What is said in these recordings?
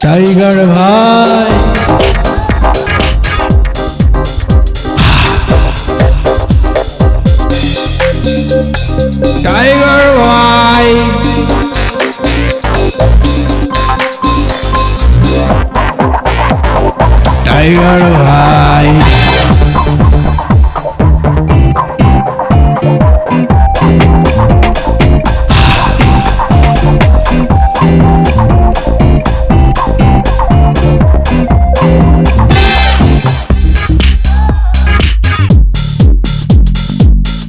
Tiger ভাই tiger ভাই tiger ভাই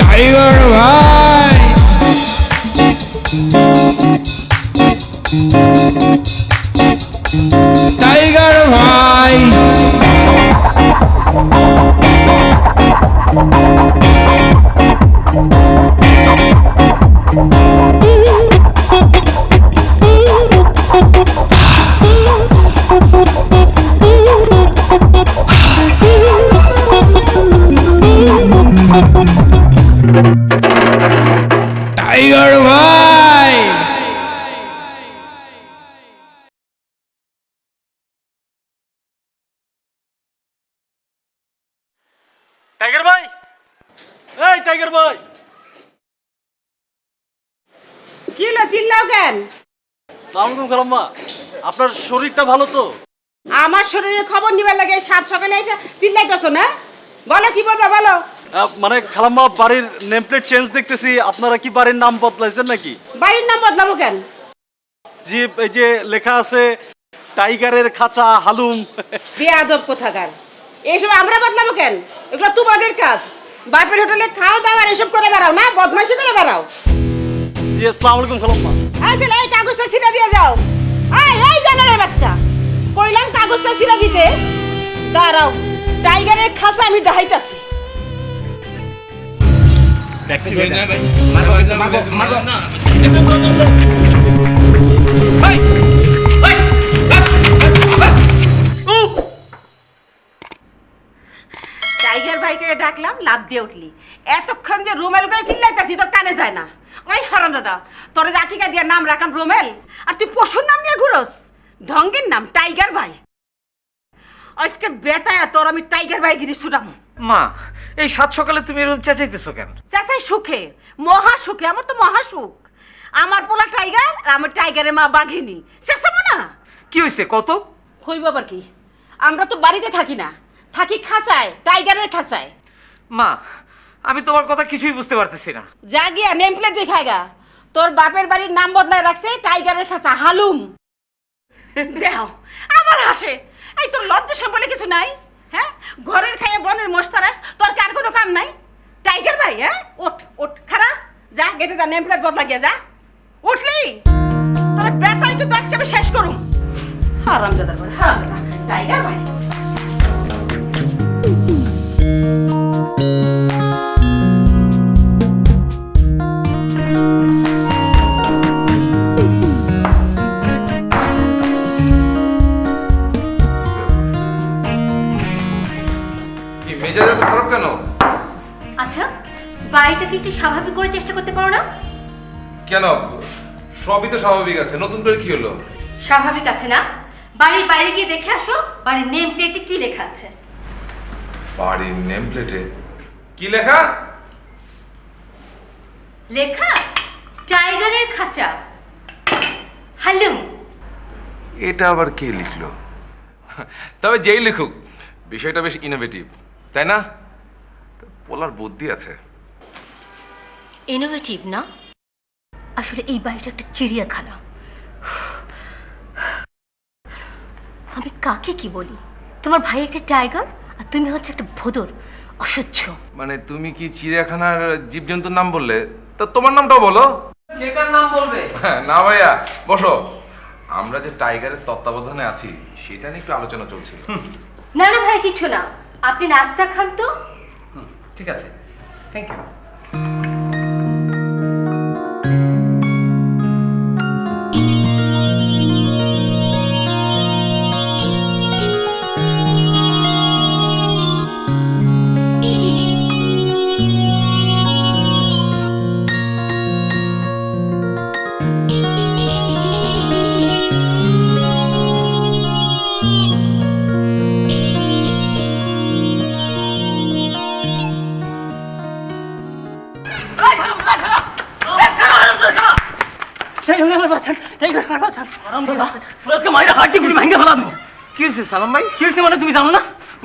টাইগার ভাই টাইগার ভাই টাইগার ভাই টাইগার ভাই, এই টাইগার ভাই। কি হলো, চিল্লাও কেন? আসসালামু আলাইকুম খালাম্মা, আপনার শরীরটা ভালো তো? আমার শরীরে খবর নিবার লাগে সাত সকালে এসে চিল্লাইতেছো না? বলো কি বলবা বলো। মানে খালাম্মা, বাড়ির নেম প্লেট চেঞ্জ দেখতেছি, আপনারা কি বাড়ির নাম বদলাইছেন নাকি? বাড়ির নাম বদলাবো কেন? জি, এই যে লেখা আছে টাইগারের খাঁচা হালুম। বেয়াদব কোথাকার, এইসব আমরা বদলাবো কেন? এগুলো তোমাদের কাজ। বাপের হোটেলে খাও দাও আর এসব করে বেড়াও না, বদমাইশি করে বেড়াও। জি, আসসালামু আলাইকুম খালাম্মা। আচ্ছা, এই কাগজটা ছিঁড়ে দিয়ে যাও। এই জানারের বাচ্চা, কইলাম কাগজটা ছিঁড়ে দিতে। দাঁড়াও, টাইগারের খাঁচা আমি দেখাইতাছি। টাইগার ভাইকে ডাকলাম, লাভ দিয়ে উঠলি। এতক্ষণ যে রুমেল করে চিল্লাইতাছি তোর কানে যায় না। ওই হরম দাদা, তোর জাতিকা দিয়ে নাম রাখাম রুমেল, আর তুই পশুর নাম নিয়ে ঘুরোস। ঢঙ্গের নাম টাইগার ভাই। আজকে বেতায়া তোর আমি টাইগার ভাই গিরি ছুটাম। মা, এই সাত সকালে তুমি এরকম চেঁচাইতেছো কেন? চাচাই সুখে, মহা সুখে, আমার তো মহা সুখ। আমার পোলা টাইগার আর আমার টাইগারের মা বাঘিনী। চেঁচাবো না? কি হয়েছে কত? হইব আবার কি, আমরা তো বাড়িতে থাকি না, থাকি খাঁচায়, টাইগারের খাঁচায়। মা, আমি তোমার কথা কিছুই বুঝতে পারতেছি না। যা গিয়া নেম প্লেট দেখায়গা, তোর বাপের বাড়ির নাম বদলায় রাখছে টাইগারের খাঁচা হালুম। দেও আবার হাসে। এই তোর লজ্জা সম্বলে কিছু নাই? হ্যাঁ, ঘরের খাইয়ে বনের মস্তারাস, তোর কার কোনো কাম নাই? টাইগার ভাই, হ্যাঁ, ওঠ ওঠ, খারা যা, গেটে যা, নেম প্লেট বদলা গিয়া যা। উঠলি তোর বেতাই কিন্তু আজকে আমি শেষ করুম। হারামজাদার ঘরে হারামজাদা টাইগার ভাই। মেজাজ এত খারাপ কেন? আচ্ছা, বাড়িটাকে একটু স্বাভাবিক করে চেষ্টা করতে পারো না? কেন, সবই তো স্বাভাবিক আছে, নতুন করে কি হলো? স্বাভাবিক আছে না? বাড়ির বাইরে গিয়ে দেখে আসো বাড়ির নেম প্লেটে কি লেখা আছে। বাড়ির নেম প্লেটে কি লেখা? লেখা টাইগারের খাঁচা হালুম। এটা আবার কে লিখলো? তবে যেই লিখুক, বিষয়টা বেশ ইনোভেটিভ, তাই না? পোলার বুদ্ধি আছে। ইনোভেটিভ না, আসলে এই বাড়িটা একটা চিড়িয়াখানা। আমি কাকে কি বলি? তোমার ভাই একটা টাইগার আর তুমি হচ্ছে একটা ভোদর, অসহ্য। মানে তুমি কি চিড়িয়াখানার জীবজন্তুর নাম বললে, তা তোমার নামটাও বলো। কে কার নাম বলবে? না ভাইয়া, বসো। আমরা যে টাইগারের তত্ত্বাবধানে আছি সেটা নিয়ে একটু আলোচনা চলছিল। না না ভাই, কিছু না, আপনি নাস্তা খান তো। ঠিক আছে, থ্যাংক ইউ। বাঁচান টাইগার ভাই বাঁচান আরাম দাদা আজকে মাইরা হাড্ডি গুলি ভাঙে ফেলাম। কি হয়েছে সালাম ভাই? কি হয়েছে মানে তুমি জানো না?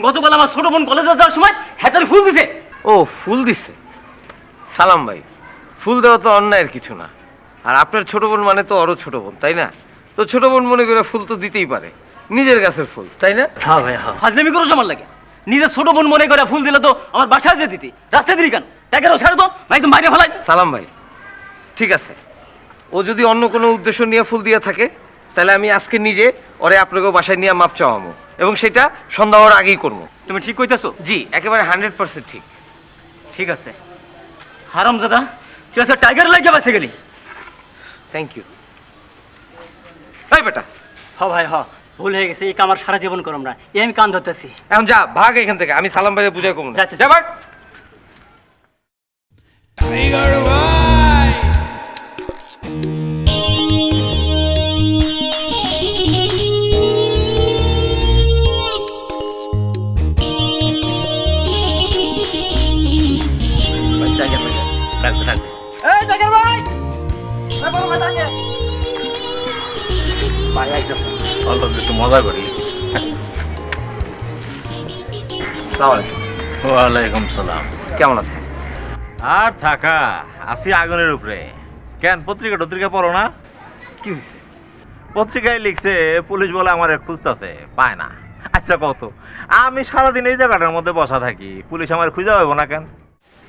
গতকাল আমার ছোট বোন কলেজে যাওয়ার সময় হাতের ফুল দিছে। ও ফুল দিছে? সালাম ভাই, ফুল দেওয়া তো অন্যায়ের কিছু না। আর আপনার ছোট বোন মানে তো আরো ছোট বোন, তাই না? তো ছোট বোন মনে করে ফুল তো দিতেই পারে, নিজের গাছের ফুল, তাই না? হ্যাঁ ভাই হ্যাঁ। হাজলামি করো আমার লাগে। নিজের ছোট বোন মনে করে ফুল দিলে তো আমার বাসায় যে দিতি, রাস্তায় দিলি কেন? টাইগারও ছাড়ো তো ভাই, তুমি মাইরে ফেলাই। সালাম ভাই ঠিক আছে, ও যদি অন্য কোনো উদ্দেশ্য নিয়ে ফুল দিয়ে থাকে তাহলে আমি আজকে নিজে ওরে আপনাকে বাসায় নিয়ে মাপ চাওয়ামো, এবং সেটা সন্ধ্যা হওয়ার আগেই করবো। তুমি ঠিক কইতেছো? জি একেবারে 100% ঠিক। ঠিক আছে হারামজাদা, তুই আছে টাইগার লাগে বাসে গেলি। Thank you. এই বেটা হ ভাই হ, ভুল হয়ে গেছে, এই কাম আর সারা জীবন করব না, এই আমি কান ধরতেছি। এখন যা ভাগ এখান থেকে, আমি সালাম ভাইয়ের বুঝাই কমু না। যাচ্ছি। যা ভাগ। টাইগার ভাই এই টাইগার ভাই, এই বড় মাথা নিয়ে ভাই আইতেছে, অল্প একটু মজা করি। আসসালামু আলাইকুম। ওয়ালাইকুম সালাম। কেমন আছেন? আর থাকা আসি আগুনের উপরে। কেন পত্রিকা পড়ো না? কি হয়েছে? পত্রিকায় লিখছে পুলিশ বলে আমার খুঁজতেছে, পায় না। আচ্ছা কত, আমি সারাদিন এই জায়গাটার মধ্যে বসা থাকি, পুলিশ আমার খুঁজে পাবো না কেন?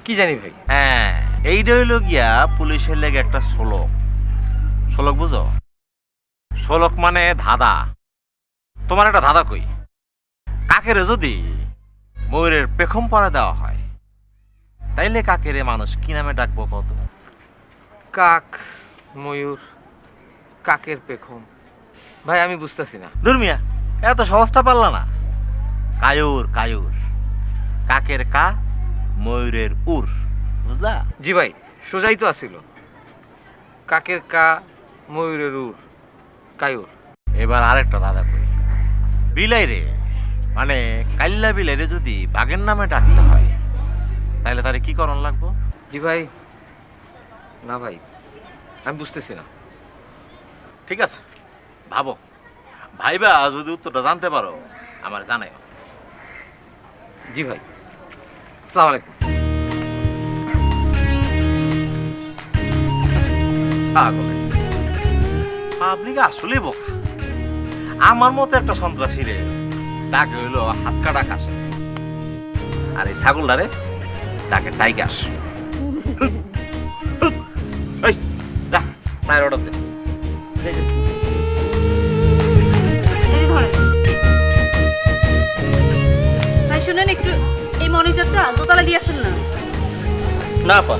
কি জানি ভাই। হ্যাঁ, এইটা হইল গিয়া পুলিশের লেগে একটা শোলক। শোলক বুঝো? শোলক মানে ধাঁধা। তোমার একটা ধাঁধা কই, কাকেরে যদি ময়ূরের পেখম পরা দেওয়া হয় তাইলে কাকেরে মানুষ কি নামে ডাকবো কত? কাক, ময়ূর, কাকের পেখম। ভাই আমি বুঝতেছি না। দুর্মিয়া এত সহজটা পারলা না? কায়ুর কায়ুর, কাকের কা, ময়ূরের উর, বুঝলা? জি ভাই সোজাই তো আসিল, কাকের কা, ময়ূরের উর, কায়ুর। এবার আরেকটা দাদা কই, বিলাই রে মানে কাল্লা বিলাই রে যদি বাঘের নামে ডাকতে হয় তাহলে তারে কি করণ লাগবো? জি ভাই না ভাই, আমি বুঝতেছি না। ঠিক আছে ভাবো, ভাইবা যদি উত্তরটা জানতে পারো আমার জানাই। জি ভাই, আসসালামু আলাইকুম। পাবলিক আসলে বোকা। আমার মতো একটা সন্ত্রাসী রে ডাকে হইলো হাত কাটা কাছে, আর এই ছাগলটারে ডাকে টাইগার। এই যা চায়ের অর্ডার দে। এই যে ধরেন। ভাই শুনেন, একটু এই মনিটরটা দোতলা দিয়ে আসেন না। না পা,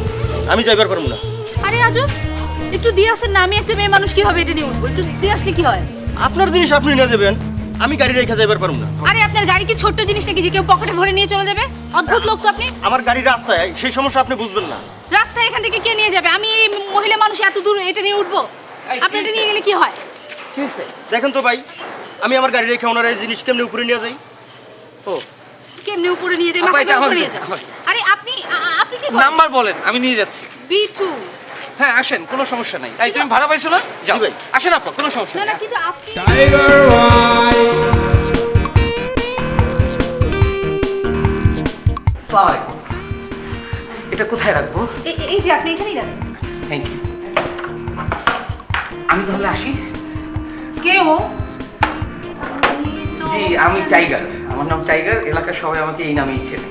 আমি যাইবার পারবো না। আরে আজব, একটু দিয়ে আসেন না। আমি একটা মেয়ে মানুষ কিভাবে এটা নিয়ে উঠবো? একটু দিয়ে আসলে কি হয়? আপনার জিনিস আপনি নিয়ে যাবেন, আমি গাড়ি রেখে যাইবার পারবো না। আরে আপনার গাড়ি কি ছোট্ট জিনিস নাকি যে কেউ পকেটে ভরে নিয়ে চলে যাবে? অদ্ভুত লোক তো আপনি। আমার গাড়ি রাস্তায়, সেই সমস্যা আপনি বুঝবেন না। রাস্তায় এখান থেকে কে নিয়ে যাবে? আমি এই মহিলা মানুষ এত দূর এটা নিয়ে উঠবো? আপনি এটা নিয়ে গেলে কি হয়? কি হয়েছে দেখেন তো ভাই, আমি আমার গাড়ি রেখে ওনার এই জিনিস কেমনি উপরে নিয়ে যাই? ও কেমনে উপরে নিয়ে যাই? আপা, মাথা এটা উপরে আমাকে নিয়ে দেন, যান। আমাকে। আরে আপনি আপনি কি করেন? নাম্বার বলেন, আমি নিয়ে যাচ্ছি। B2। হ্যাঁ আসেন, কোনো সমস্যা নাই। এই তুমি ভাড়া পাইছো না? যাও জি ভাই। আসেন আপা, কোনো সমস্যা না নেই। না, কিন্তু আপনি টাইগার ভাই আসসালামু আলাইকুম। এটা কোথায় রাখবো? এই যে আপনি এখানেই রাখেন। Thank you. আমি তাহলে আসি। কে ও? জি আমি টাইগার, আমার নাম টাইগার। এলাকার সবাই আমাকে এই নামেই চেনে।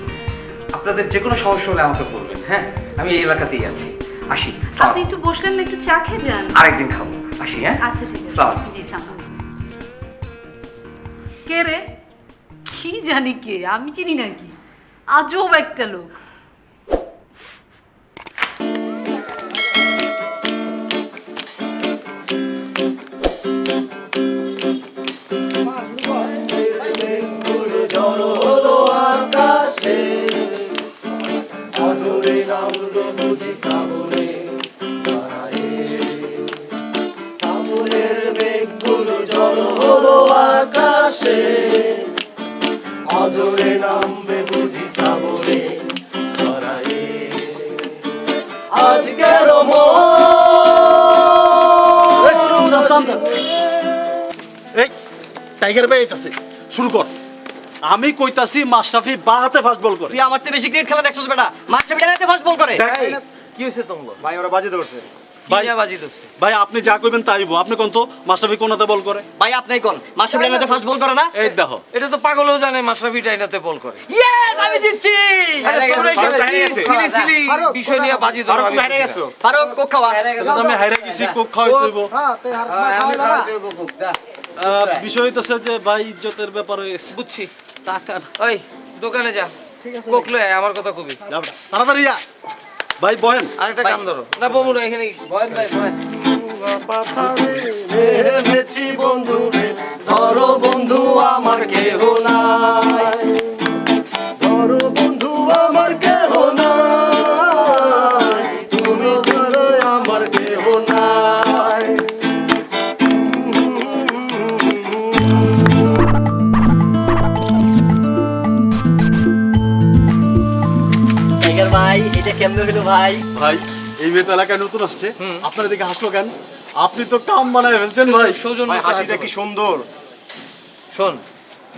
আপনাদের যে কোনো সমস্যা হলে আমাকে বলবেন। হ্যাঁ আমি এই এলাকাতেই আছি। আসি। আপনি একটু বসলেন না, একটু চা খেয়ে যান। আরেকদিন খাবো। আসি। হ্যাঁ আচ্ছা ঠিক আছে। আসসালামু আলাইকুম। জি সালাম। কে রে? কি জানি কে, আমি চিনি নাকি? আজব একটা লোক। এই টাইগার ভাই আইতাছে শুরু কর আমি কইতাছি মাশরাফি বা হাতে ফাস্ট বল করে তুই আমার থেকে বেশি ক্রিকেট খেলা দেখছস বেটা মাশরাফি ডানাতে ফাস্ট বল করে কি হয়েছে তোমার ভাই ওরা বাজি ধরছে ভাই বাজি ধরছে ভাই আপনি যা কইবেন তাই হইবো আপনি কোন তো মাশরাফি কোনাতে বল করে ভাই আপনিই কোন মাশরাফি ডানাতে ফাস্ট বল করে না এই দেখো এটা তো পাগলও জানে মাশরাফি ডাইনাতে বল করে ইয়েস আমি জিতছি আরে তোমরা এসব সিলি সিলি বিষয় নিয়ে বাজি ধরো তুমি হারিয়ে গেছো ফারুক কোক খাওয়া আমি হাইরা গেছি কোক খাওয়াই দেবো বিষয় হইতাছে যে ভাই ইজ্জতের ব্যাপার হয়ে গেছে বুঝছি টাকা ওই দোকানে যা কোক লয়ে আয়, আমার কথা কবি যাও না। তাড়াতাড়ি যা ভাই বহেন আরেকটা কাম ধরো না বমুরা এখানে বয়েন ভাই বয়েন ভেবেছি বন্ধু রে ধরো বন্ধু আমার কেহ নাই ধরো বন্ধু আমার কেহ নাই তুমি ধরো আমার কেহ নাই টাইগার ভাই এটা কেমনে হলো ভাই ভাই এই মেয়ে তো এলাকায় নতুন আসছে আপনার এদিকে হাসলো কেন আপনি তো কাম বানায় ফেলছেন ভাই সৌজন্য ভাই হাসিটা কি সুন্দর শোন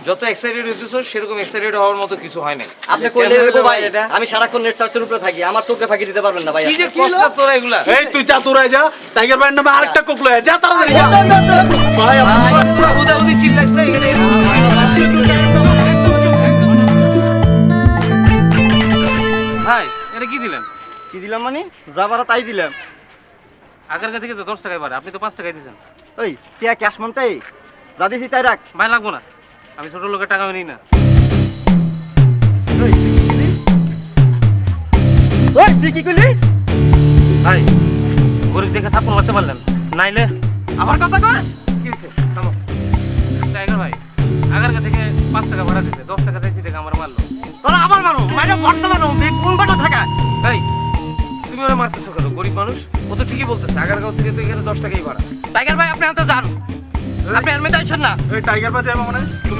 যত এক্সাইটেড হইতেছো সেরকম এক্সাইটেড হওয়ার মতো কিছু হয় নাই আপনি কইলে হইব ভাই আমি সারাক্ষণ নেট সার্চের উপরে থাকি আমার চোখে ফাঁকি দিতে পারবেন না ভাই কি যে কষ্ট তোরা এগুলা এই তুই চাতুরায় যা টাইগার ভাইয়ের নামে আরেকটা কোক লয়ে আয়, যা তাড়াতাড়ি যা ভাই উদাউদি চিল্লাইছ না এখানে ভাই এটা কি দিলেন কি দিলাম মানে যা বারা তাই দিলাম আগের থেকে তো 10 টাকায় বাড়ে আপনি তো 5 টাকায় দিয়েছেন ওই টিয়া ক্যাশ মানতে যা দিছি তাই রাখ ভাই লাগবো না আমি ছোট লোকের টাকা নিই না ওই তুই কি কইলি ভাই গরিব দেখে থাপ্পড় মারতে পারলেন নাইলে আমার কথা কস কি হয়েছে থামো টাইগার ভাই আগের থেকে 5 টাকা ভাড়া দিতে 10 টাকা চাইছি দেখে আমার মারলো তোরা আমার মানো মানে বর্তমানো কোন বাটা থাকা ভাই তুমি ওরা মারতেছো কেন গরিব মানুষ ও তো ঠিকই বলতেছে আগারগাঁও থেকে তো এখানে 10 টাকাই ভাড়া টাইগার ভাই আপনি আনতে যান আপনি আর মেয়ে আইছেন না এই টাইগার ভাই যাবো মানে তুমি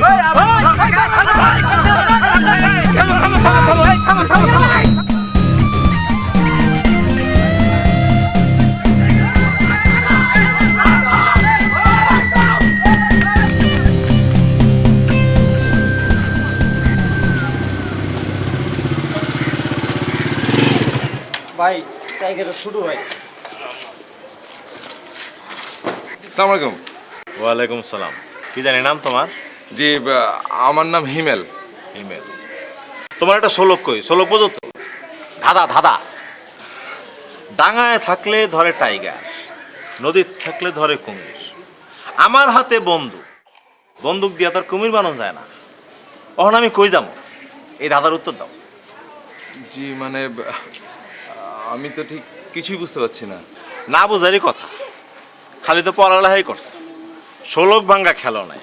ভাই টাইগার শুরু হয় আসসালামু আলাইকুম। ওয়ালাইকুম সালাম কি জানি নাম তোমার জি আমার নাম হিমেল। ইমেল তোমার একটা শোলক কই শোলক বোঝো তো ধাঁধা ধাঁধা ডাঙায় থাকলে ধরে টাইগার নদীর থাকলে ধরে কুমির আমার হাতে বন্দুক বন্দুক দিয়ে তার কুমির বানানো যায় না তখন আমি কই যাবো এই ধাঁধার উত্তর দাও জি মানে আমি তো ঠিক কিছুই বুঝতে পারছি না। না বোঝারই কথা খালি তো পড়ালেখাই করছে শোলক ভাঙ্গা খেলো নাই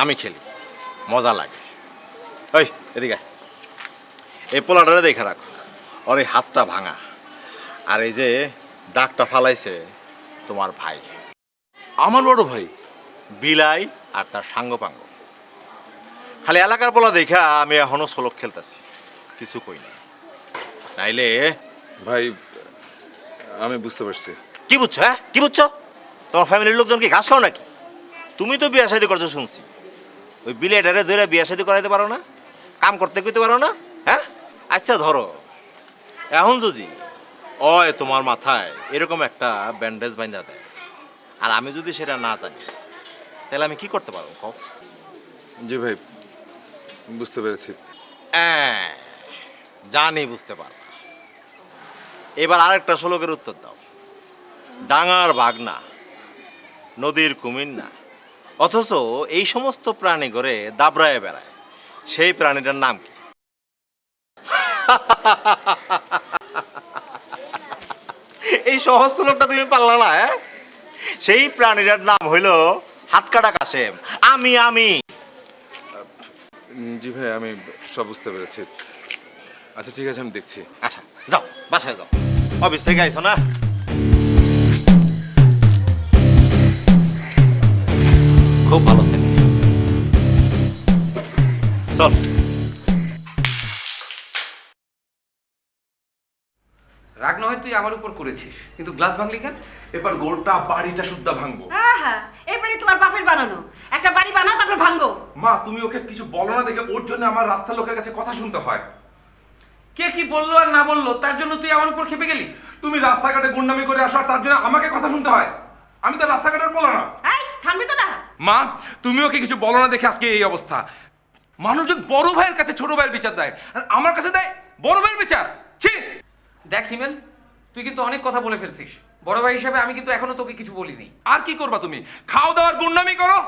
আমি খেলি মজা লাগে ওই এদিকে আয়। এই পোলাটারে দেখে রাখো ওর এই হাতটা ভাঙা আর এই যে দাগটা ফালাইছে তোমার ভাই আমার বড় ভাই বিলাই আর তার সাঙ্গপাঙ্গ খালি এলাকার পোলা দেখা আমি এখনো শোলক খেলতেছি কিছু কই না নাইলে ভাই আমি বুঝতে পারছি। কি বুঝছো হ্যাঁ কি বুঝছো তোমার ফ্যামিলির লোকজন কি ঘাস খাও নাকি তুমি তো বিয়ে শাদী করছো শুনছি ওই বিলেটারে ধরে বিয়ে শাদী করাইতে পারো না কাম করতে কইতে পারো না হ্যাঁ আচ্ছা ধরো এখন যদি ওই তোমার মাথায় এরকম একটা ব্যান্ডেজ বাঁধা দেয় আর আমি যদি সেটা না জানি তাহলে আমি কি করতে পারবো কও জি ভাই বুঝতে পেরেছি। জানি বুঝতে পারো এবার আরেকটা শ্লোকের উত্তর দাও ডাঙার বাঘ না নদীর কুমির না অথচ এই সমস্ত প্রাণী করে দাবড়ায় বেড়ায় সেই প্রাণীটার নাম কি এই সহজ শ্লোকটা তুমি পারলা না হ্যাঁ সেই প্রাণীটার নাম হইল হাতকাটা কাশেম আমি জি ভাই আমি সব বুঝতে পেরেছি। আচ্ছা ঠিক আছে আমি দেখছি। আচ্ছা যাও বাসায় যাও অফিস থেকে আইছো না খুব ভালো ছেলে চল রাগ না হয় তুই আমার উপর করেছিস, কিন্তু গ্লাস ভাঙলি কেন? এবার গোটা বাড়িটা শুদ্ধা ভাঙবো। আহা, এই বাড়ি তোমার বাপের বানানো। একটা বাড়ি বানাও, তারপর ভাঙো। মা তুমি ওকে কিছু বলো না দেখে ওর জন্য আমার রাস্তার লোকের কাছে কথা শুনতে হয়। কে কি বললো আর না বললো তার জন্য তুই আমার উপর খেপে গেলি? তুমি রাস্তাঘাটে গুন্ডামি করে আসো আর তার জন্য আমাকে কথা শুনতে হয়? আমি তো রাস্তাঘাটের বলো না। এই থামবি তো না? মা তুমি ওকে কিছু বলো না দেখে আজকে এই অবস্থা। মানুষজন বড় ভাইয়ের কাছে ছোট ভাইয়ের বিচার দেয়, আর আমার কাছে দেয় বড় ভাইয়ের বিচার। ছি! দেখ হিমেল, তুই কিন্তু অনেক কথা বলে ফেলছিস। বড় ভাই হিসাবে আমি কিন্তু এখনো তোকে কিছু বলিনি। আর কি করবা তুমি? খাও দাওয়ার গুন্ডামি করো।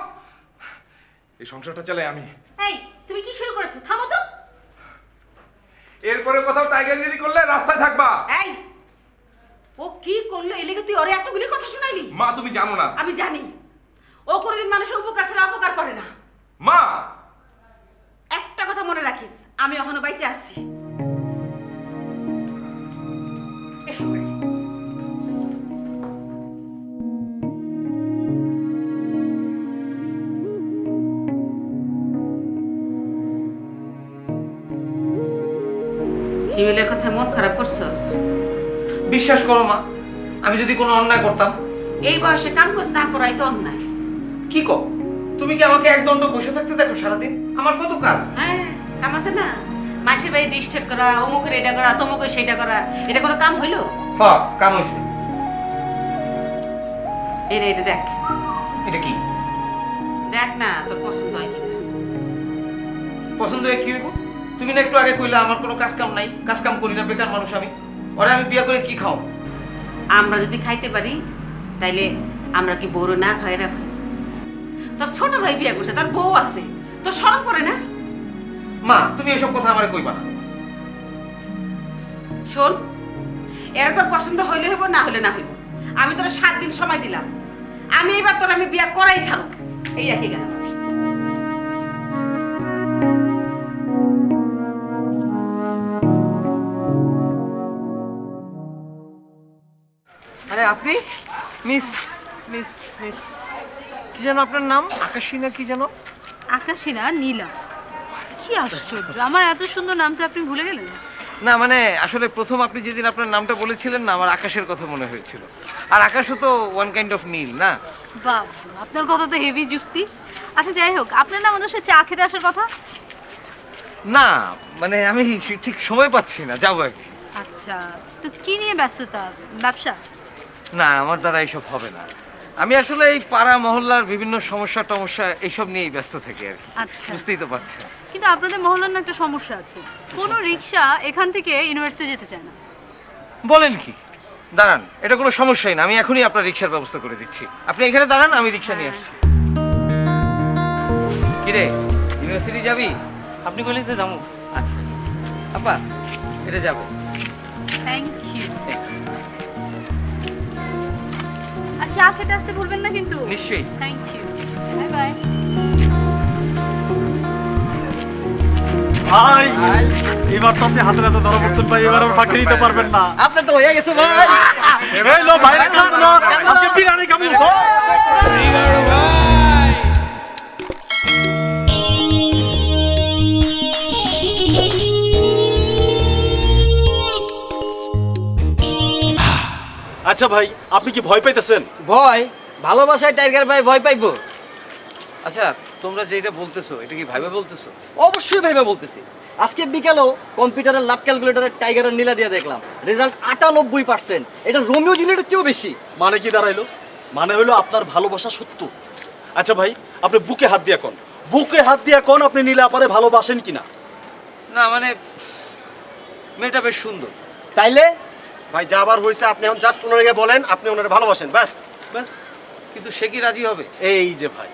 এই সংসারটা চালাই আমি। এই তুমি কি শুরু করেছো? থামো তো। এরপরে কোথাও টাইগারগিরি করলে রাস্তায় থাকবা। এই ও কি করলো এলিগে তুই ওরে এতগুলি কথা শুনাইলি? মা তুমি জানো না। আমি জানি। ও কোনোদিন মানুষের উপকার ছাড়া অপকার করে না। মা একটা কথা মনে রাখিস, আমি এখনো বাইচে আছি। এসো বাড়ি। হিমেলের কথা মন খারাপ করছস? বিশ্বাস করো মা, আমি যদি কোনো অন্যায় করতাম। এই বয়সে কাম কাজ না করাই তো অন্যায়। কি কও? তুমি কি আমাকে একদণ্ড বসে থাকতে দেখো সারাদিন? আমার কত কাজ। হ্যাঁ কাম আছে না, মাসির বাড়ি ডিস্টার্ব করা, অমুকের এটা করা, তমুকের সেটা করা, এটা কোনো কাম হইলো? হ্যাঁ কাম হয়েছে। এটা দেখ। এটা কি? দেখ না তোর পছন্দ হয় কিনা। পছন্দ হয় কি হইব? তুমি না একটু আগে কইলা আমার কোনো কাজ কাম নাই, কাজ কাম করি না, বেকার মানুষ আমি। ওরে আমি বিয়া করে কি খাও? আমরা যদি খাইতে পারি তাইলে আমরা কি বড় না খাই রাখো? তোর ছোট ভাই বিয়া করছে, তার বউ আছে, তোর শরম করে না? মা তুমি এসব কথা আমারে কইবা না। শোন, এরা তোর পছন্দ হইলে হইব, না হলে না হইব। আমি তোর 7 দিন সময় দিলাম। আমি এবার তোর আমি বিয়া করাই ছাড়ব। এই রাখি গেল। আরে আপনি মিস মিস মিস কি যেন আপনার নাম? আকাশী না কি যেন? আকাশী না, নীলা। কি আশ্চর্য, আমার এত সুন্দর নামটা আপনি ভুলে গেলেন? না মানে আসলে প্রথম আপনি যেদিন আপনার নামটা বলেছিলেন না, আমার আকাশের কথা মনে হয়েছিল। আর আকাশও তো ওয়ান কাইন্ড অফ নীল না? বাহ, আপনার কথা তো হেভি যুক্তি। আচ্ছা যাই হোক, আপনার না আমাদের সাথে চা খেতে আসার কথা? না মানে আমি ঠিক সময় পাচ্ছি না, যাবো একদিন। আচ্ছা, তো কি নিয়ে ব্যস্ততা? ব্যবসা? না আমার দ্বারা এইসব হবে না। আমি আসলে এই পাড়া মহল্লার বিভিন্ন সমস্যা টমস্যা এইসব নিয়েই ব্যস্ত থাকি আর কি। আচ্ছা, বুঝতেই তো পারছেন। কিন্তু আপনাদের মহল্লার না একটা সমস্যা আছে, কোনো রিক্সা এখান থেকে ইউনিভার্সিটি যেতে চায় না। বলেন কি? দাঁড়ান, এটা কোনো সমস্যাই না, আমি এখনই আপনার রিক্সার ব্যবস্থা করে দিচ্ছি। আপনি এখানে দাঁড়ান, আমি রিক্সা নিয়ে আসছি। কিরে, ইউনিভার্সিটি যাবি? আপনি কইলেন যে যাবো। আচ্ছা আপা, এটা যাবে। Thank you. আর চা খেতে আসতে ভুলবেন না কিন্তু। নিশ্চয়ই। Thank you, bye bye. ভাই এবার তো আপনি হাতে হাতে ধরা পড়ছেন ভাই, এবার আর ফাঁকি দিতে পারবেন না। আপনার তো হয়ে গেছে ভাই। এই লো ভাই, আজকে বিরিয়ানি খাবি। Tiger ভাই আচ্ছা ভাই, আপনি কি ভয় পাইতেছেন? ভয়? ভালোবাসায় টাইগার ভাই ভয় পাইবো? আচ্ছা তোমরা যেটা বলতেছো এটা কি ভাইবে বলতেছো? অবশ্যই ভাইবা বলতেছি। আজকে বিকেলেও কম্পিউটারের লাভ ক্যালকুলেটরে টাইগারের নীলা দিয়ে দেখলাম, রেজাল্ট 98%। এটা রোমিও জুলিয়েটের চেয়েও বেশি। মানে কি দাঁড়াইলো? মানে হইলো আপনার ভালোবাসা সত্য। আচ্ছা ভাই, আপনি বুকে হাত দিয়া কোন, বুকে হাত দিয়া কোন আপনি নীলা আপারে ভালোবাসেন কিনা? না মানে মেয়েটা বেশ সুন্দর। তাইলে ভাই যা আবার হয়েছে আপনি এখন জাস্ট ওনারে বলেন আপনি ওনারে ভালোবাসেন, ব্যাস ব্যাস। কিন্তু সে কি রাজি হবে? এই যে ভাই,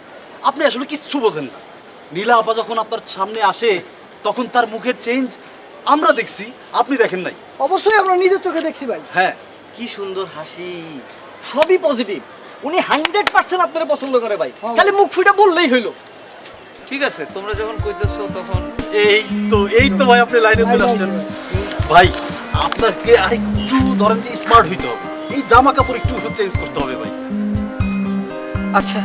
আপনি আসলে কিচ্ছু বোঝেন না। নীলা আপা যখন আপনার সামনে আসে তখন তার মুখের চেঞ্জ আমরা দেখছি, আপনি দেখেন নাই। অবশ্যই আমরা নিজের চোখে দেখছি ভাই। হ্যাঁ, কি সুন্দর হাসি, সবই পজিটিভ। উনি 100% আপনারা পছন্দ করে ভাই, খালি মুখ ফুটা বললেই হইলো। ঠিক আছে, তোমরা যখন কইতেছো তখন এই তো ভাই আপনি লাইনে চলে আসছেন। ভাই আপনাকে আরেকটু ধরেন যে স্মার্ট হইতে হবে, এই জামা কাপড় একটু চেঞ্জ করতে হবে ভাই। আচ্ছা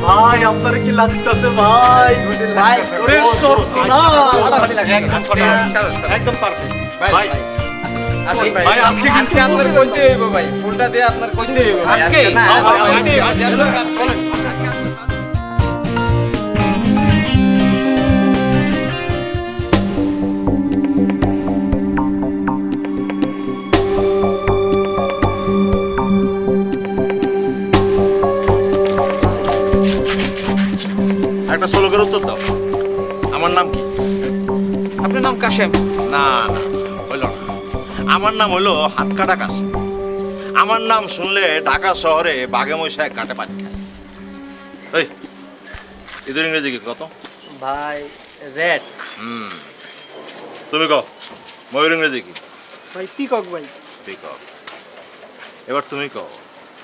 ভাই আপনার কি লাগতেছে ভাই? ভাই, ওরে চলো, একদম পারফেক্ট ভাই। আসেন ভাই। ভাই আজকে কিন্তু আপনার কইতে হইব ভাই, ফুলটা দিয়ে আপনার কইতে হইব ভাই। আজকে? না, হ্যাঁ, ভাই, আজকে, আজকে, আজকে। চলেন। একটা শ্লোকের উত্তর দাও। আমার নাম কি? আপনার নাম কাশেম। না না, হইল না। আমার নাম হলো হাতকাটা কাশেম। আমার নাম শুনলে ঢাকা শহরে বাঘে মশায় কাটে পানি খায়। এই এদের ইংরেজি কি কত? ভাই রেড তুমি কও ময়ূর ইংরেজি কি? ভাই পিকক ভাই। পিকক। এবার তুমি কও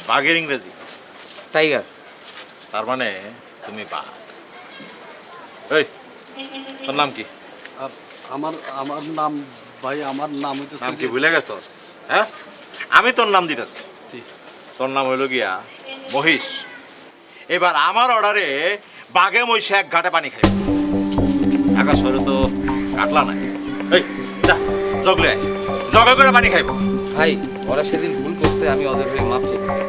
বাঘের ইংরেজি? টাইগার। তার মানে তুমি বাঘ। এই তোর নাম কি? আমার আমার নাম ভাই, আমার নাম হইতেছে নাম কি ভুলে গেছস? হ্যাঁ, আমি তোর নাম দিতেছি। তোর নাম হইল গিয়া মহিষ। এবার আমার অর্ডারে বাঘে মহিষে এক ঘাটে পানি খাই। ঢাকা শহরে তো কাটলা নাই। এই যা জগলে আয়, জগে করে পানি খাইব। ভাই ওরা সেদিন ভুল করছে, আমি ওদের হয়ে মাপ চেয়েছি।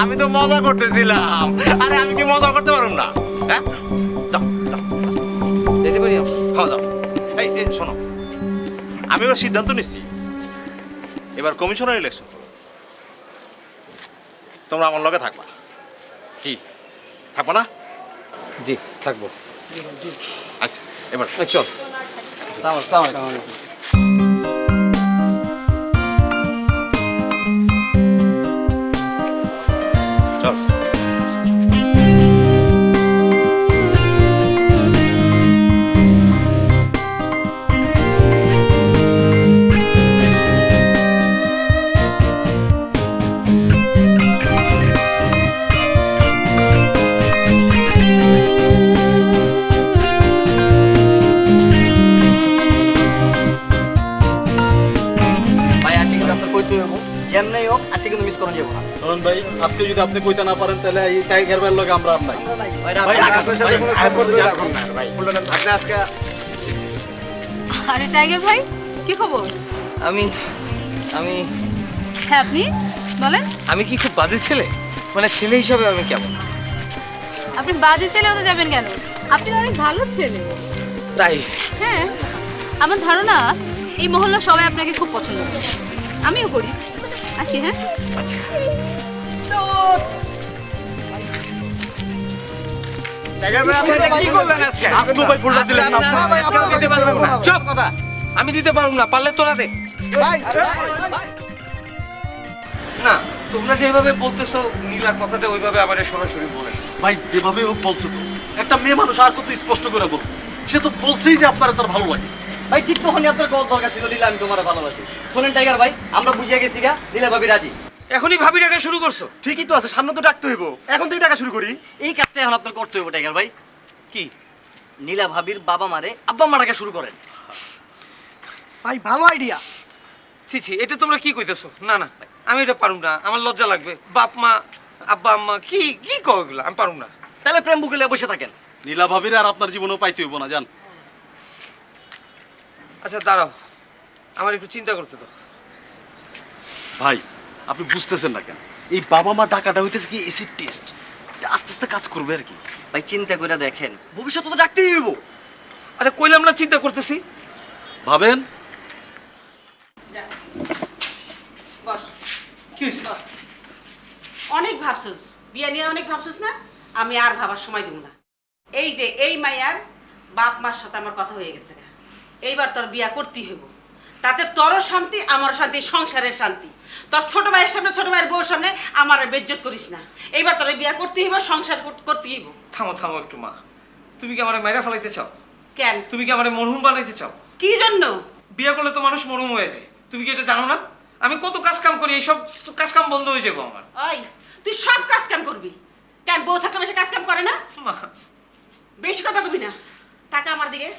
আমি তো মজা করতেছিলাম। আরে আমি কি মজা করতে পারুম না? হ্যাঁ, যাও যাও যেতে পারি আমরা? খাওয়া যাও। এই এই শোনো, আমি এবার সিদ্ধান্ত নিচ্ছি, এবার কমিশনার ইলেকশন করো। তোমরা আমার লগে থাকবা কি? থাকবা না? জি থাকবো। আচ্ছা এবার চল। চল। ভাই আজকে কিন্তু আপনার কইতে হইব, যেমনই হোক আজকে কিন্তু মিস করা যাবো না। শোনেন ভাই, আজকে যদি আপনি কইতে না পারেন তাহলে এই টাইগার ভাইয়ের লগে আমরা আর নাই। ভাই ভাই, আকাশের সাথে কোনো সম্পর্ক রাখুন না ভাই। আপনি আজকে আরে টাইগার ভাই কি খবর? আমি আমি হ্যাঁ আপনি বলেন। আমি কি খুব বাজে ছেলে? মানে ছেলে হিসাবে আমি কেমন? আপনি বাজে ছেলে হতে যাবেন কেন? আপনি অনেক ভালো ছেলে। তাই? হ্যাঁ, আমার ধারণা এই মহল্লা সবাই আপনাকে খুব পছন্দ করে। আমিও করি। আসি হ্যাঁ। আচ্ছা কি করলেন আজকে? আজকে ভাই ফুলটা দিলেন না। না ভাই, আপনি দিতে পারবেন না। চুপ কথা। আমি দিতে পারবো না, পারলে তোরা দে। ভাই না তোমরা যেভাবে বলতেছো নীলার কথাটা ওইভাবে আমার সরাসরি বলে। ভাই যেভাবে হোক বলছো তো, একটা মেয়ে মানুষ আর কত স্পষ্ট করে বলবো? সে তো বলছেই যে আপনার তার ভালো লাগে। ভাই ঠিক তখনই আপনার কল দরকার ছিল, লীলা আমি তোমার ভালোবাসি। শোনেন টাইগার ভাই, আমরা বুঝিয়ে গেছি গা, লীলা ভাবি রাজি। এখনই ভাবি ডাকা শুরু করছো? ঠিকই তো আছে, সামনে তো ডাকতে হইব, এখন থেকে ডাকা শুরু করি। এই কাজটা এখন আপনার করতে হইব টাইগার ভাই। কি নীলা ভাবির বাবা মারে আব্বা মা ডাকা শুরু করেন। ভাই ভালো আইডিয়া। ছি ছি, এটা তোমরা কি কইতেছো? না না আমি এটা পারুম না, আমার লজ্জা লাগবে। বাপ মা আব্বা আম্মা কি কি কও এগুলো? আমি পারুম না। তাহলে প্রেম বুকেলে বসে থাকেন। নীলা ভাবির আর আপনার জীবনেও পাইতে হইব না, জান। আচ্ছা দাঁড়াও, আমার একটু চিন্তা করতে দাও। ভাই আপনি বুঝতেছেন না কেন? এই বাবা মা ডাকাটা হইতেছে কি এসিড টেস্ট, আস্তে আস্তে কাজ করবে আর কি। ভাই চিন্তা করে দেখেন, ভবিষ্যতে তো ডাকতেই হইব। আচ্ছা কইলাম না চিন্তা করতেছি। ভাবেন। বস। কি হইছে? অনেক ভাবছিস, বিয়া নিয়ে অনেক ভাবছিস না? আমি আর ভাবার সময় দেব না। এই যে এই মাইয়ার বাপ মার সাথে আমার কথা হয়ে গেছে না, এইবার তোর বিয়া করতেই হইব। তাতে তোরও শান্তি, আমারও শান্তি, সংসারের শান্তি। তোর ছোট ভাইয়ের সামনে, ছোট ভাইয়ের বউর সামনে আমার বেজ্জত করিস না। এইবার তোর বিয়া করতেই হইব, সংসার করতেই হইব। থামো থামো একটু মা, তুমি কি আমারে মাইরা ফেলাইতে চাও? কেন? তুমি কি আমারে মরহুম বানাইতে চাও? কি জন্য? বিয়ে করলে তো মানুষ মরহুম হয়ে যায়, তুমি কি এটা জানো না? আমি কত কাজ কাম করি, এই সব কাজ কাম বন্ধ হয়ে যাবো আমার। ওই তুই সব কাজ কাম করবি কেন? বউ থাকলে বেশি কাজ কাম করে না? মা বেশি কথা কবি না, টাকা আমার দিকে।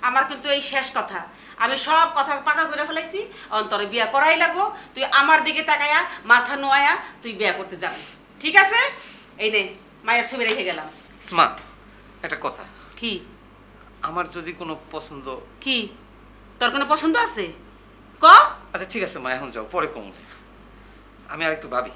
আমার কিন্তু এই শেষ কথা। আমি সব কথা পাকা করে ফেলাইছি, অন্তরে বিয়া করাই লাগবো। তুই আমার দিকে তাকায়া মাথা নোয়া তুই বিয়া করতে যাবি, ঠিক আছে? এই নে মায়ের ছবি রেখে গেলাম। মা একটা কথা, কি? আমার যদি কোনো পছন্দ। কি তোর কোনো পছন্দ আছে? ক। আচ্ছা ঠিক আছে মা, এখন যাও, পরে কমবে, আমি আর একটু ভাবি।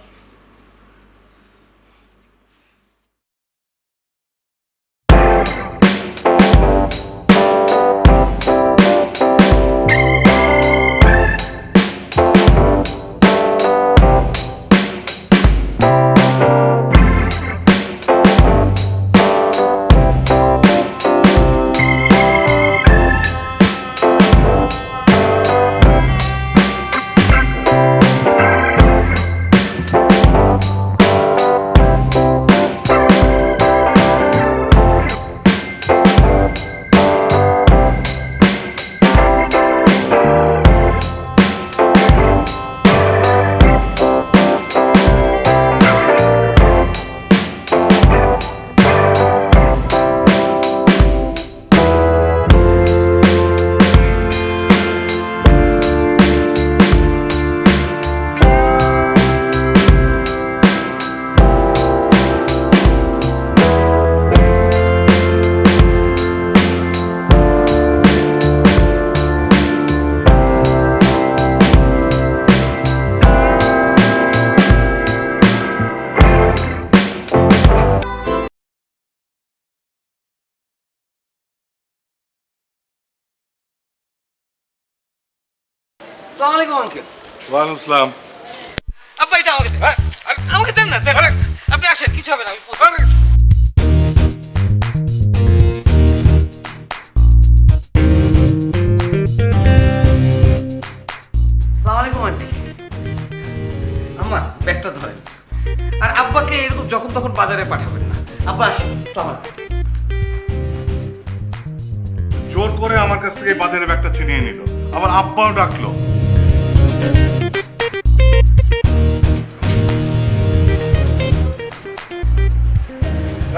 আসসালামু আলাইকুম আঙ্কেল। ওয়ালাইকুম আসসালাম। আব্বা এটা আমাকে দেন, আমাকে দেন না, দেন। আপনি আসেন, কিছু হবে না, আমি আসসালামু আলাইকুম আন্টি। আম্মা ব্যাগটা ধরেন, আর আব্বাকে এরকম যখন তখন বাজারে পাঠাবেন না। আব্বা আসেন। আসসালামু আলাইকুম। জোর করে আমার কাছ থেকে বাজারে ব্যাগটা ছিনিয়ে নিল, আবার আব্বাও ডাকলো।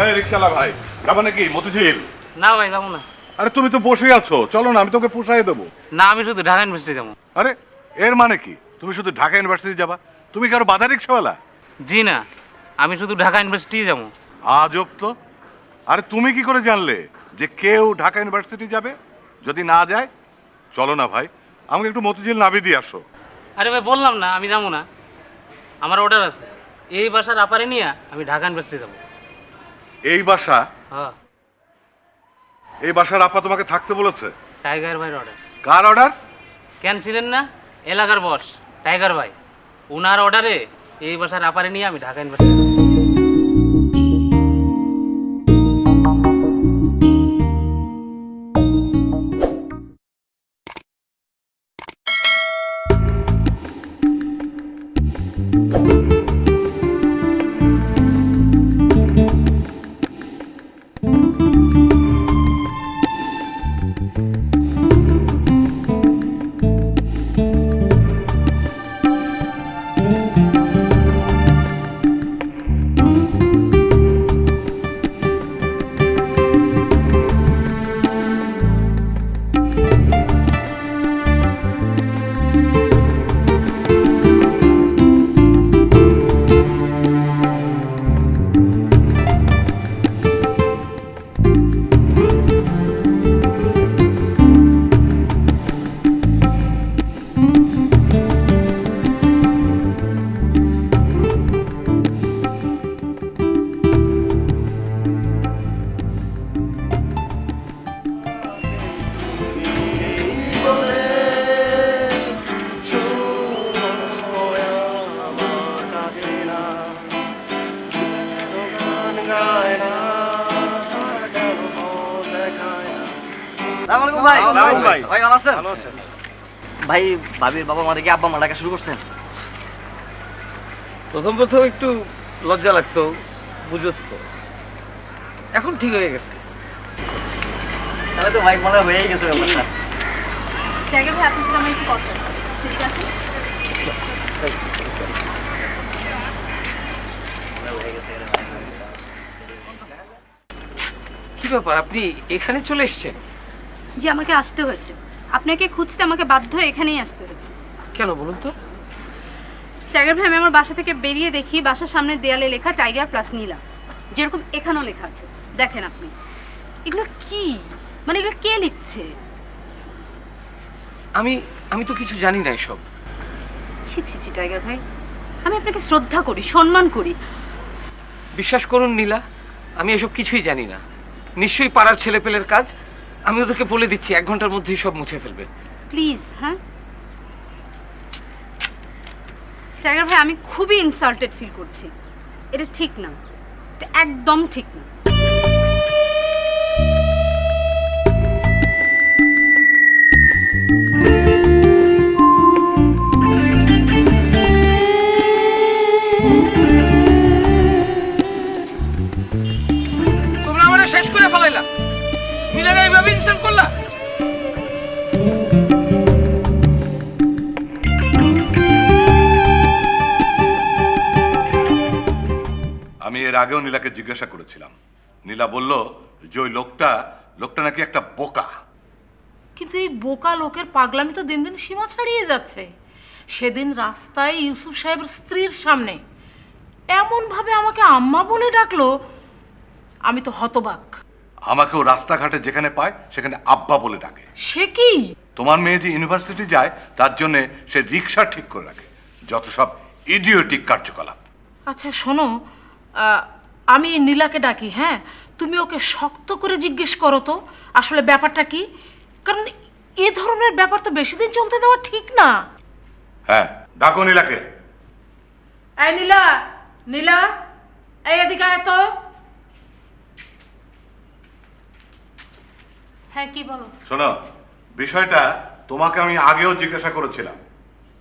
এই রিকশালা ভাই, যাবো নাকি মতিঝিল? না ভাই যাবো না। আরে তুমি তো বসে আছো, চলো না, আমি তোকে পোষায় দেবো। না আমি শুধু ঢাকা ইউনিভার্সিটি যাবো। আরে এর মানে কি, তুমি শুধু ঢাকা ইউনিভার্সিটি যাবা? তুমি কারো বাজার রিক্সাওয়ালা? জি না, আমি শুধু ঢাকা ইউনিভার্সিটি যাবো। আজব তো। আরে তুমি কি করে জানলে যে কেউ ঢাকা ইউনিভার্সিটি যাবে? যদি না যায় চলো না ভাই, আমাকে একটু মতিঝিল নামিয়ে দিয়ে আসো। আরে ভাই বললাম না আমি যাবো না, আমার অর্ডার আছে। এই বাসার আপারে নিয়ে আমি ঢাকা ইউনিভার্সিটি যাবো। এই বাসা? হ্যাঁ। এই বাসার আপা তোমাকে থাকতে বলেছে? টাইগার ভাইয়ের অর্ডার। কার অর্ডার? কেন ছিলেন না এলাকার বস টাইগার ভাই, ওনার অর্ডারে এই বাসার আপারে নিয়ে আমি ঢাকা ইউনিভার্সিটি যাবো। ভাই ভাই ভালো আছেন? ভাই ভাবির বাবা মারে কি আব্বা মা ডাকা শুরু করছেন? প্রথম প্রথম একটু লজ্জা লাগতো, বুঝছ তো, এখন ঠিক হয়ে গেছে। তাহলে তো ভাই মনে হয়েই গেছে ব্যাপারটা। টাইগার ভাই আপনার সাথে আমার একটু কথা আছে, ঠিক আছে? কি ব্যাপার, আপনি এখানে চলে এসেছেন? জি আমাকে আসতে হয়েছে, আপনাকে খুঁজতে আমাকে বাধ্য হয়ে এখানেই আসতে হয়েছে। কেন বলুন তো? টাইগার ভাই, আমি আমার বাসা থেকে বেরিয়ে দেখি বাসার সামনে দেয়ালে লেখা টাইগার প্লাস নীলা, যেরকম এখানেও লেখা আছে। দেখেন আপনি, এগুলো কি, মানে এগুলো কে লিখছে? আমি তো কিছু জানি না এসব। ছি ছি ছি টাইগার ভাই, আমি আপনাকে শ্রদ্ধা করি, সম্মান করি। বিশ্বাস করুন নীলা, আমি এসব কিছুই জানি না। নিশ্চয়ই পাড়ার ছেলেপেলের কাজ। আমি ওদেরকে বলে দিচ্ছি 1 ঘন্টার মধ্যেই সব মুছে ফেলবে। প্লিজ। হ্যাঁ টাইগার ভাই, আমি খুবই ইনসাল্টেড ফিল করছি। এটা ঠিক না, এটা একদম ঠিক না। তোমরা আমাদের শেষ করে ফেলাইলা, নীলারা এইভাবে ইনসাল্ট করলা। আমি এর আগেও নীলাকে জিজ্ঞাসা করেছিলাম। নীলা বলল যে ওই লোকটা নাকি একটা বোকা। কিন্তু এই বোকা লোকের পাগলামি তো দিন দিন সীমা ছাড়িয়ে যাচ্ছে। সেদিন রাস্তায় ইউসুফ সাহেবের স্ত্রীর সামনে এমন ভাবে আমাকে আম্মা বলে ডাকলো, আমি তো হতবাক। আমাকেও রাস্তাঘাটে যেখানে পায় সেখানে আব্বা বলে ডাকে। সে কি? তোমার মেয়ে যে ইউনিভার্সিটি যায় তার জন্য সে রিক্সা ঠিক করে রাখে। যত সব ইডিওটিক কার্যকলাপ। আচ্ছা শোনো, আমি নীলাকে ডাকি, হ্যাঁ? তুমি ওকে শক্ত করে জিজ্ঞেস করো তো আসলে ব্যাপারটা কি, কারণ এ ধরনের ব্যাপার তো বেশি দিন চলতে দেওয়া ঠিক না। হ্যাঁ, ডাকো নীলাকে। এই নীলা, নীলা, এই এদিকে আয় তো। হ্যাঁ কি বলো? শোনো, বিষয়টা তোমাকে আমি আগেও জিজ্ঞাসা করেছিলাম।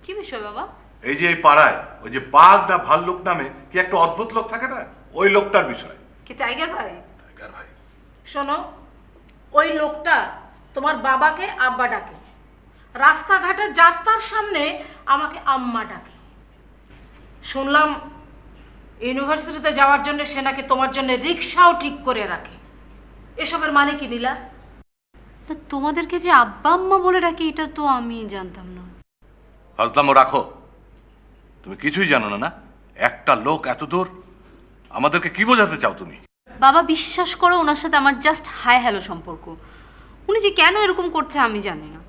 কি বিষয় বাবা? এই যে এই পাড়ায় ওই যে বাঘ না ভাল্লুক নামে কি একটা অদ্ভুত লোক থাকে না, ওই লোকটার বিষয়। কি টাইগার ভাই? টাইগার ভাই। শোনো, ওই লোকটা তোমার বাবাকে আব্বা ডাকে, রাস্তাঘাটে যাত্রার সামনে আমাকে আম্মা ডাকে। শুনলাম ইউনিভার্সিটিতে যাওয়ার জন্য সে নাকি তোমার জন্য রিক্সাও ঠিক করে রাখে। এসবের মানে কি নীলা? তা তোমাদেরকে যে আব্বা আম্মা বলে ডাকি এটা তো আমি জানতাম না। ফাজলামো রাখো, তুমি কিছুই জানো না। না, একটা লোক এত দূর, আমাদেরকে কি বোঝাতে চাও তুমি? বাবা বিশ্বাস করো, ওনার সাথে আমার জাস্ট হাই হ্যালো সম্পর্ক। উনি যে কেন এরকম করছে আমি জানি না।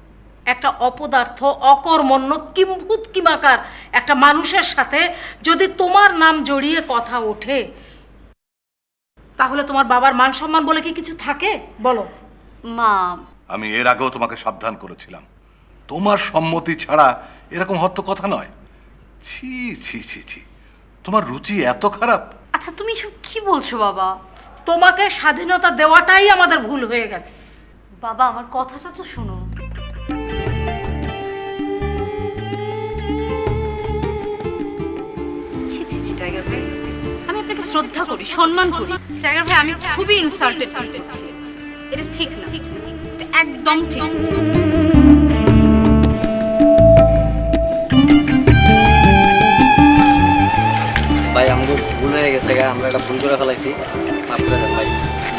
একটা অপদার্থ, অকর্মণ্য, কিম্ভূত কিমাকার একটা মানুষের সাথে যদি তোমার নাম জড়িয়ে কথা ওঠে, তাহলে তোমার বাবার মান সম্মান বলে কি কিছু থাকে বলো? মা, আমি এর আগেও তোমাকে সাবধান করেছিলাম, তোমার সম্মতি ছাড়া এরকম হয়তো কথা নয়। ছি ছি ছি ছি, তোমার রুচি এত খারাপ। আচ্ছা তুমি এসব কি বলছো বাবা? তোমাকে স্বাধীনতা দেওয়াটাই আমাদের ভুল হয়ে গেছে। বাবা আমার কথাটা তো শোনো। ছি ছি ছি টাইগার ভাই, আমি আপনাকে শ্রদ্ধা করি, সম্মান করি। টাইগার ভাই, আমি খুবই ইনসাল্টেড ফিল করছি। এটা ঠিক না, এটা একদম ঠিক না। ভাই আমাকে ভুল হয়ে গেছে, আমরা একটা ভুল করে ফেলাইছি, মাফ করে দেন ভাই।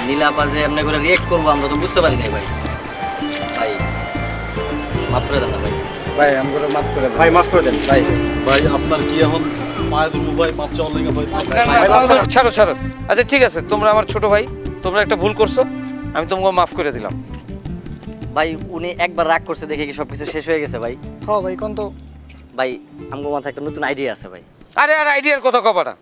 নীলাপা যে এমনি করে রিয়েক্ট করবো আমরা তো বুঝতে পারি নাই ভাই। ভাই মাফ করে দেন না ভাই। ভাই আমাকে মাফ করে দেন ভাই, মাফ করে দেন ভাই। ভাই আপনার কি এখন পায়ে ধরবো ভাই, মাপ চাওয়ার লেগে ভাই। ছাড়ো ছাড়ো। আচ্ছা ঠিক আছে, তোমরা আমার ছোট ভাই, তোমরা একটা ভুল করছো, আমি তোমাকে মাফ করে দিলাম। ভাই উনি একবার রাগ করছে দেখে কি সবকিছু শেষ হয়ে গেছে ভাই? হ্যাঁ ভাই, কোন তো ভাই আমার মাথায় একটা নতুন আইডিয়া আছে ভাই। আরে আর আইডিয়ার কথা কবাটা,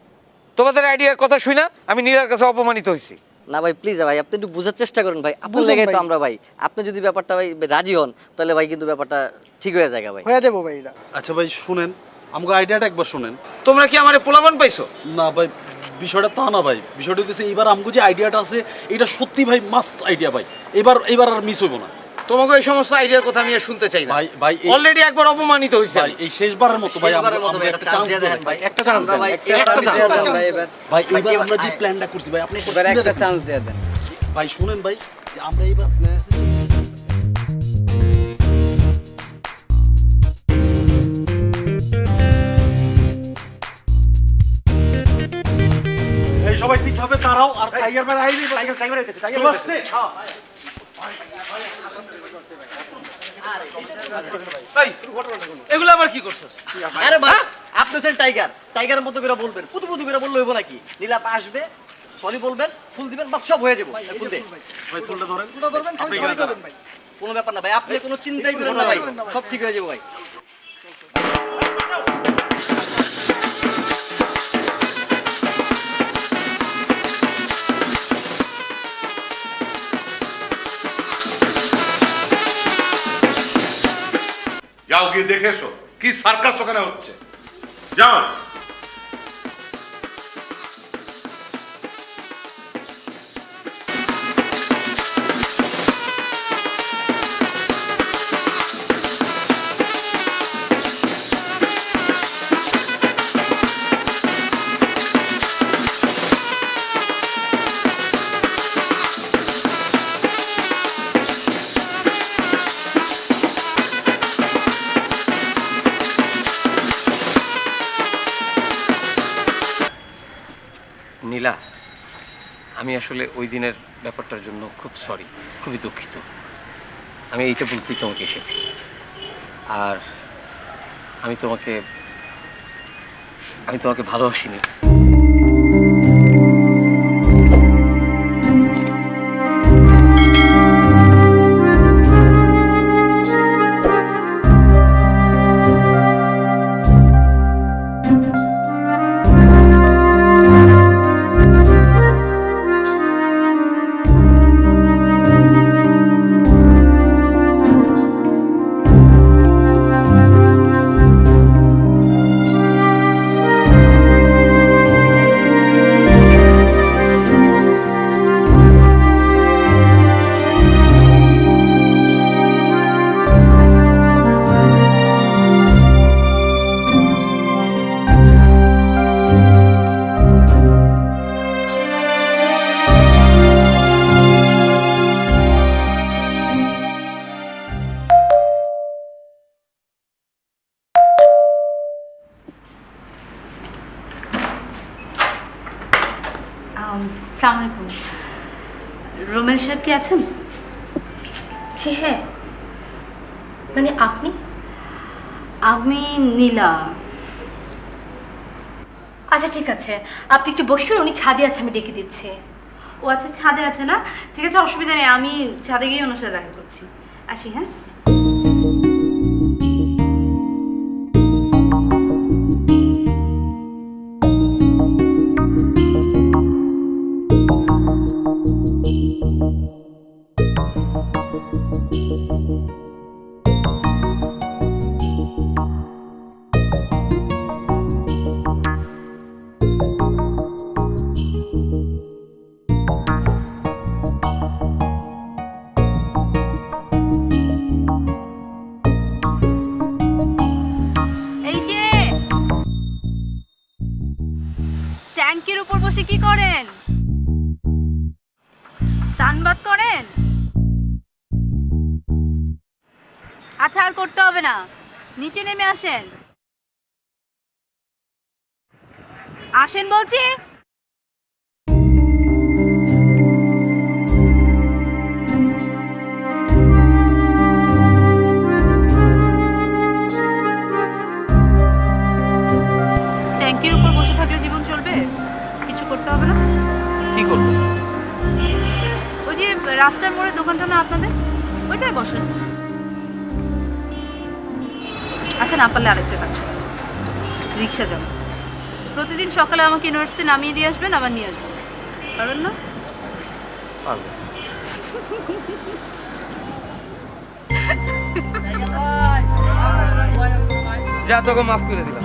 তোমাদের আইডিয়ার কথা শুই না আমি নীলার কাছে অপমানিত হয়েছি। না ভাই প্লিজ ভাই, আপনি একটু বোঝার চেষ্টা করুন ভাই। আপনার লেগে তো আমরা ভাই, আপনি যদি ব্যাপারটা ভাই রাজি হন তাহলে ভাই কিন্তু ব্যাপারটা ঠিক হয়ে যায় ভাই। হয়ে যাবো ভাই এটা। আচ্ছা ভাই শুনেন, আমাকে আইডিয়াটা একবার শুনেন। তোমরা কি আমারে পোলাপান পাইছো? না ভাই, বিষয়টা তা না ভাই। বিষয়টা হচ্ছে এইবার আমগো যে আইডিয়াটা আছে এটা সত্যি ভাই মাস্ট আইডিয়া ভাই। এবার আর মিস হইব না। তোমাকে এই সমস্ত আইডিয়ার কথা আমি আর শুনতে চাই না ভাই। ভাই অলরেডি একবার অপমানিত হইছে ভাই, এই শেষবারের মতো ভাই আমরা একটা চান্স দেন ভাই, একটা চান্স দেন ভাই, একটা চান্স দেন ভাই। ভাই এইবার আমরা যে প্ল্যানটা করছি ভাই, আপনি এবার একটা চান্স দিয়ে দেন ভাই। শুনেন ভাই, আমরা এইবার এই সবাই ঠিকভাবে দাঁড়াও। আর টাইগার ভাই আইনি, টাইগার আইতেছে, টাইগার আসছে। এগুলো আবার কি করছস? আরে ভাই আপনি হচ্ছেন টাইগার, টাইগারের মতো করে বলবেন, পুতু পুতু করে বললে হইব নাকি? নীলাপা আসবে, সরি বলবেন, ফুল দিবেন, বাস সব হয়ে যাবে। ফুল দে ভাই ফুলটা ধরেন। ফুলটা ধরবেন, খালি sorry করবেন ভাই। কোনো ব্যাপার না ভাই, আপনি কোনো চিন্তাই করেন না ভাই, সব ঠিক হয়ে যাবে ভাই। যাও গিয়ে দেখে এসো কি সার্কাস ওখানে হচ্ছে। যাও। নীলা, আমি আসলে ওই দিনের ব্যাপারটার জন্য খুব সরি, খুবই দুঃখিত। আমি এইটা বলতেই তোমাকে এসেছি। আর আমি তোমাকে ভালোবাসিনি। সালাম আলাইকুম। রোমেল সাহেব কি আছেন? জি হ্যাঁ, মানে আপনি? আমি নীলা। আচ্ছা ঠিক আছে, আপনি একটু বসুন, উনি ছাদে আছে, আমি ডেকে দিচ্ছি। ও আচ্ছা, ছাদে আছে না? ঠিক আছে, অসুবিধা নেই, আমি ছাদে গিয়ে ওনার সাথে দেখা করছি। আসি, হ্যাঁ। ট্যাঙ্কির উপর বসে কি করেন? সানবাথ করেন? আচ্ছা, আর করতে হবে না, নিচে নেমে আসেন। আসেন বলছি। ট্যাঙ্কির উপর বসে থাকলে জীবন চলবে? কিছু করতে হবে না? কি করবো? ওই যে রাস্তার মোড়ে দোকানটা না আপনাদের, ওইটাই বসেন। আচ্ছা, না পারলে আরেকটা কাজ করুন, রিক্সা যাবেন। প্রতিদিন সকালে আমাকে ইউনিভার্সিটি নামিয়ে দিয়ে আসবেন, আবার নিয়ে আসবেন। পারবেন না? পারবো। যা তোকে মাফ করে দিলাম।